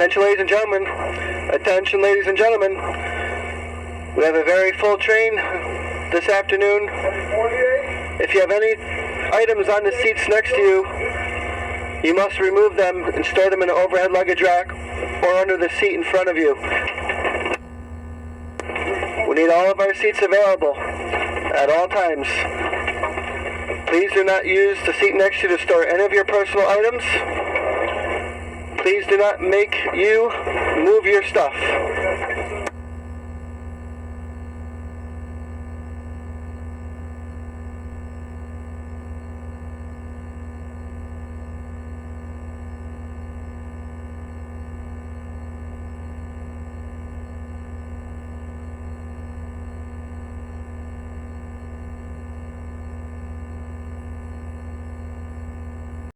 Attention, ladies and gentlemen. Attention, ladies and gentlemen. We have a very full train this afternoon. If you have any items on the seats next to you, you must remove them and store them in an overhead luggage rack or under the seat in front of you. We need all of our seats available at all times. Please do not use the seat next to you to store any of your personal items. Please do not make you move your stuff.